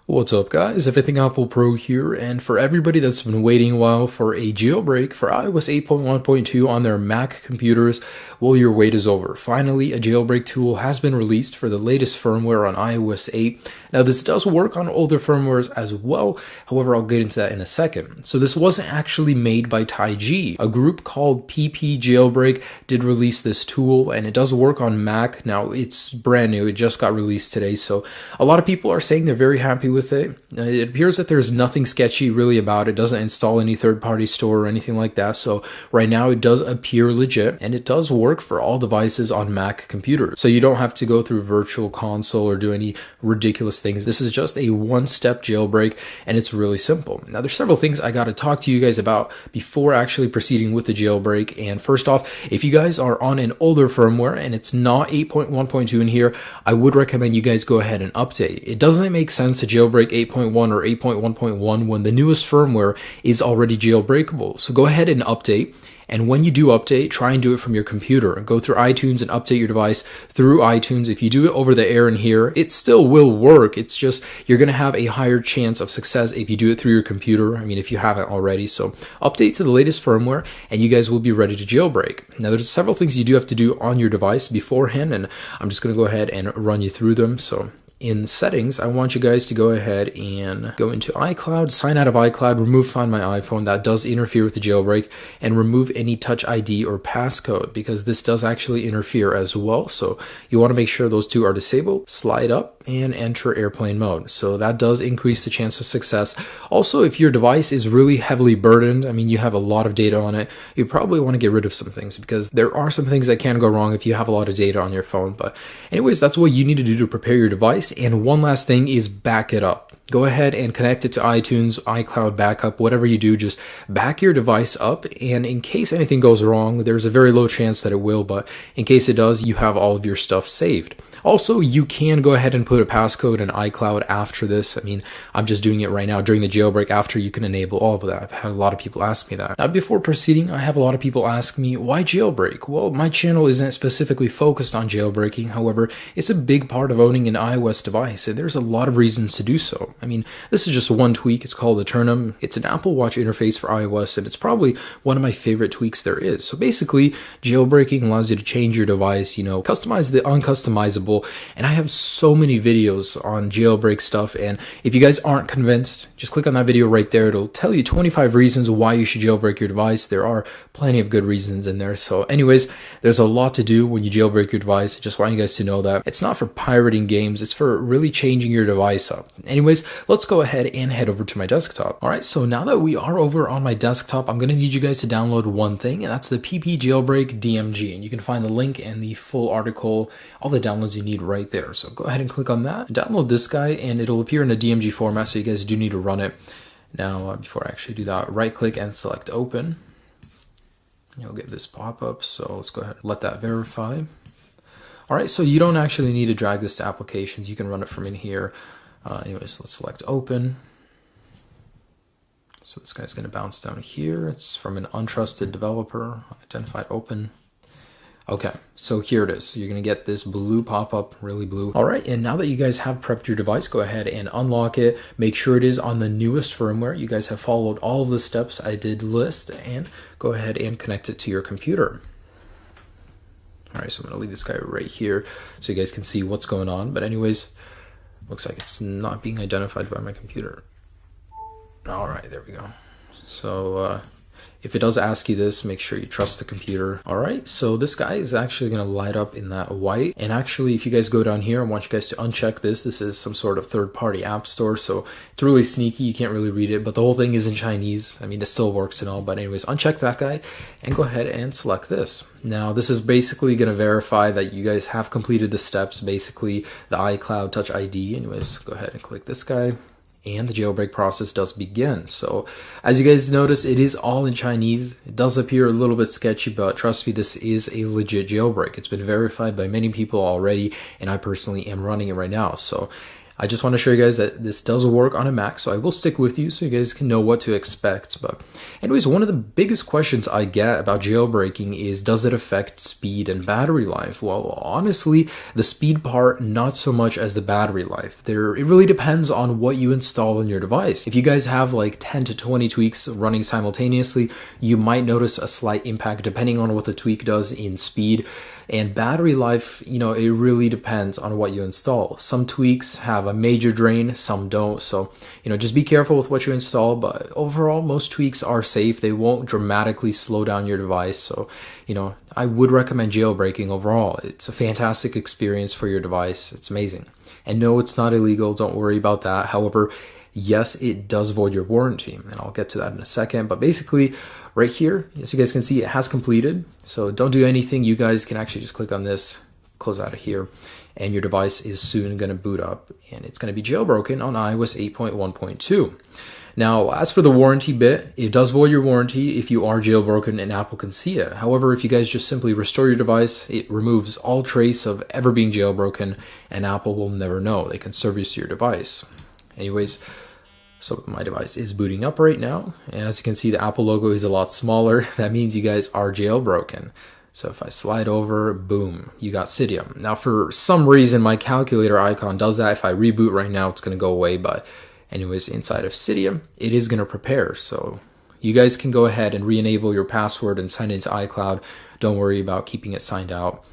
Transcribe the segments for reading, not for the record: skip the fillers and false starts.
What's up guys, Everything Apple Pro here, and for everybody that's been waiting a while for a jailbreak for iOS 8.1.2 on their Mac computers, well, your wait is over. Finally, a jailbreak tool has been released for the latest firmware on iOS 8. Now this does work on older firmwares as well, however I'll get into that in a second. So this wasn't actually made by Taiji. A group called PP Jailbreak did release this tool, and it does work on Mac. Now it's brand new, it just got released today, so a lot of people are saying they're very happy with it. It appears that there's nothing sketchy really about it. It doesn't install any third-party store or anything like that, so right now it does appear legit, and it does work for all devices on Mac computers. So you don't have to go through Virtual Console or do any ridiculous things. This is just a one-step jailbreak, and it's really simple. Now there's several things I got to talk to you guys about before actually proceeding with the jailbreak. And first off, if you guys are on an older firmware and it's not 8.1.2 in here, I would recommend you guys go ahead and update. It doesn't make sense to jailbreak 8.1 or 8.1.1 when the newest firmware is already jailbreakable. So go ahead and update. And when you do update, try and do it from your computer. Go through iTunes and update your device through iTunes. If you do it over the air in here, it still will work. It's just you're going to have a higher chance of success if you do it through your computer. I mean, if you haven't already. So update to the latest firmware and you guys will be ready to jailbreak. Now, there's several things you do have to do on your device beforehand, and I'm just going to go ahead and run you through them. So in settings, I want you guys to go ahead and go into iCloud, sign out of iCloud, remove Find My iPhone. That does interfere with the jailbreak, and remove any Touch ID or passcode because this does actually interfere as well. So you want to make sure those two are disabled. Slide up and enter airplane mode. So that does increase the chance of success. Also, if your device is really heavily burdened, I mean, you have a lot of data on it, you probably want to get rid of some things because there are some things that can go wrong if you have a lot of data on your phone. But anyways, that's what you need to do to prepare your device. And one last thing is back it up. Go ahead and connect it to iTunes, iCloud backup, whatever you do, just back your device up. And in case anything goes wrong, there's a very low chance that it will, but in case it does, you have all of your stuff saved. Also, you can go ahead and put a passcode in iCloud after this. I mean, I'm just doing it right now during the jailbreak after you can enable all of that. I've had a lot of people ask me that. Now, before proceeding, I have a lot of people ask me, why jailbreak? Well, my channel isn't specifically focused on jailbreaking. However, it's a big part of owning an iOS device, and there's a lot of reasons to do so. I mean, this is just one tweak. It's called Eternum. It's an Apple Watch interface for iOS, and it's probably one of my favorite tweaks there is. So basically, jailbreaking allows you to change your device, you know, customize the uncustomizable, and I have so many videos on jailbreak stuff, and if you guys aren't convinced, just click on that video right there. It'll tell you 25 reasons why you should jailbreak your device. There are plenty of good reasons in there. So anyways, there's a lot to do when you jailbreak your device. I just want you guys to know that it's not for pirating games. It's for really changing your device up. Anyways, let's go ahead and head over to my desktop. All right, so now that we are over on my desktop, I'm going to need you guys to download one thing, and that's the PP Jailbreak DMG. And you can find the link and the full article, all the downloads you need right there. So go ahead and click on that, download this guy, and it'll appear in a DMG format, so you guys do need to run it. Now, before I actually do that, right click and select open. You'll get this pop-up, so let's go ahead and let that verify. All right, so you don't actually need to drag this to applications. You can run it from in here. Anyways, let's select open. So this guy's going to bounce down here. It's from an untrusted developer, identified open. Okay, so here it is. So you're going to get this blue pop-up, really blue. All right, and now that you guys have prepped your device, go ahead and unlock it. Make sure it is on the newest firmware. You guys have followed all of the steps I did list, and go ahead and connect it to your computer. All right, so I'm going to leave this guy right here so you guys can see what's going on. But anyways, looks like it's not being identified by my computer. All right, there we go. So if it does ask you this, make sure you trust the computer. All right, so this guy is actually going to light up in that white. And actually, if you guys go down here, I want you guys to uncheck this. This is some sort of third-party app store, so it's really sneaky. You can't really read it, but the whole thing is in Chinese. I mean, it still works and all, but anyways, uncheck that guy and go ahead and select this. Now, this is basically going to verify that you guys have completed the steps, basically the iCloud Touch ID. Anyways, go ahead and click this guy. And the jailbreak process does begin. So as you guys notice, it is all in Chinese. It does appear a little bit sketchy, but trust me, this is a legit jailbreak. It's been verified by many people already, and I personally am running it right now. So I just want to show you guys that this does work on a Mac, so I will stick with you so you guys can know what to expect. But anyways, one of the biggest questions I get about jailbreaking is, does it affect speed and battery life? Well, honestly, the speed part, not so much as the battery life. It really depends on what you install on your device. If you guys have like 10 to 20 tweaks running simultaneously, you might notice a slight impact depending on what the tweak does in speed. And battery life, it really depends on what you install. Some tweaks have a major drain, some don't. So, just be careful with what you install. But overall, most tweaks are safe. They won't dramatically slow down your device. So, I would recommend jailbreaking overall. It's a fantastic experience for your device. It's amazing. And no, it's not illegal. Don't worry about that. However, yes, it does void your warranty, and I'll get to that in a second. But basically, right here, as you guys can see, it has completed. So don't do anything. You guys can actually just click on this, close out of here, and your device is soon going to boot up, and it's going to be jailbroken on iOS 8.1.2. Now, as for the warranty bit, it does void your warranty if you are jailbroken and Apple can see it. However, if you guys just simply restore your device, it removes all trace of ever being jailbroken, and Apple will never know. They can service your device. Anyways, so my device is booting up right now, and as you can see, the Apple logo is a lot smaller. That means you guys are jailbroken. So if I slide over, boom, you got Cydia. Now, for some reason, my calculator icon does that. If I reboot right now, it's going to go away. But anyways, inside of Cydia, it is going to prepare. So you guys can go ahead and re-enable your password and sign into iCloud. Don't worry about keeping it signed out.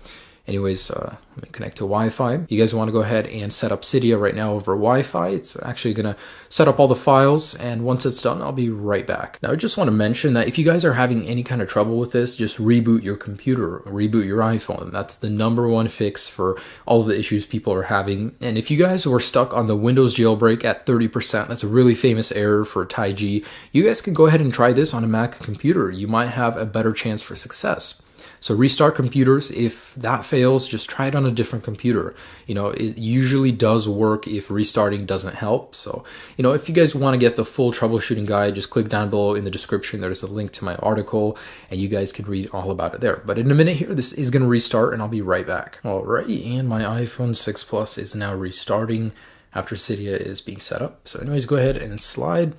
Anyways, let me connect to Wi-Fi. You guys want to go ahead and set up Cydia right now over Wi-Fi. It's actually going to set up all the files, and once it's done, I'll be right back. Now, I just want to mention that if you guys are having any kind of trouble with this, just reboot your computer, reboot your iPhone. That's the #1 fix for all of the issues people are having. And if you guys were stuck on the Windows jailbreak at 30%, that's a really famous error for Taiji. You guys can go ahead and try this on a Mac computer. You might have a better chance for success. So restart computers. If that fails, just try it on a different computer. It usually does work if restarting doesn't help. So, if you guys want to get the full troubleshooting guide, just click down below in the description. There's a link to my article, and you guys can read all about it there. But in a minute here, this is going to restart, and I'll be right back. Alrighty, and my iPhone 6 Plus is now restarting after Cydia is being set up. So anyways, go ahead and slide.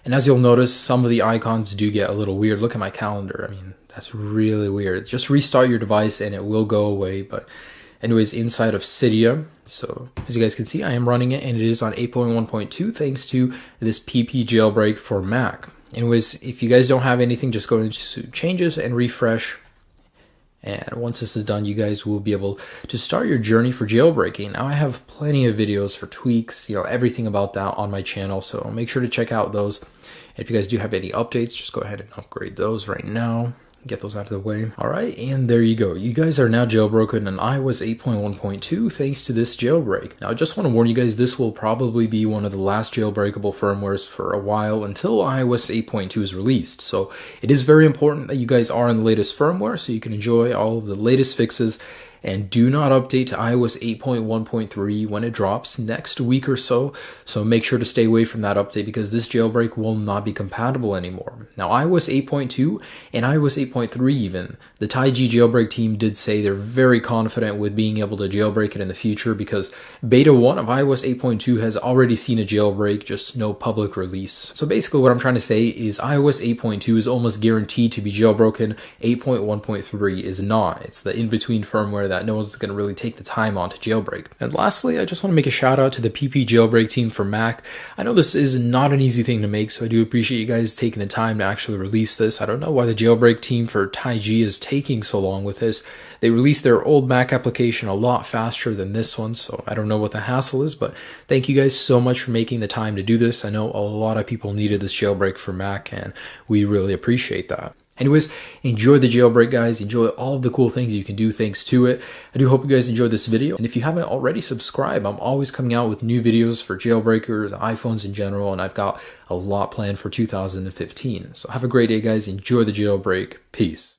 And as you'll notice, some of the icons do get a little weird. Look at my calendar. I mean, that's really weird. Just restart your device and it will go away. But anyways, inside of Cydia, so as you guys can see, I am running it, and it is on 8.1.2 thanks to this PP jailbreak for Mac. Anyways, if you guys don't have anything, just go into changes and refresh. And once this is done, you guys will be able to start your journey for jailbreaking. Now, I have plenty of videos for tweaks, everything about that on my channel. So make sure to check out those. If you guys do have any updates, just go ahead and upgrade those right now. Get those out of the way. All right, and there you go. You guys are now jailbroken on iOS 8.1.2 thanks to this jailbreak. Now, I just want to warn you guys, this will probably be one of the last jailbreakable firmwares for a while until iOS 8.2 is released. So it is very important that you guys are on the latest firmware so you can enjoy all of the latest fixes. And do not update to iOS 8.1.3 when it drops next week or so. So make sure to stay away from that update because this jailbreak will not be compatible anymore. Now, iOS 8.2 and iOS 8.3 even, the Taiji jailbreak team did say they're very confident with being able to jailbreak it in the future because Beta 1 of iOS 8.2 has already seen a jailbreak, just no public release. So basically what I'm trying to say is iOS 8.2 is almost guaranteed to be jailbroken. 8.1.3 is not. It's the in-between firmware that no one's going to really take the time on to jailbreak. And lastly, I just want to make a shout out to the PP jailbreak team for Mac. I know this is not an easy thing to make, so I do appreciate you guys taking the time to actually release this. I don't know why the jailbreak team for Taiji is taking so long with this. They released their old Mac application a lot faster than this one, so I don't know what the hassle is, but thank you guys so much for making the time to do this. I know a lot of people needed this jailbreak for Mac, and we really appreciate that. Anyways, enjoy the jailbreak, guys. Enjoy all of the cool things you can do thanks to it. I do hope you guys enjoyed this video. And if you haven't already, subscribe. I'm always coming out with new videos for jailbreakers, iPhones in general, and I've got a lot planned for 2015. So have a great day, guys. Enjoy the jailbreak. Peace.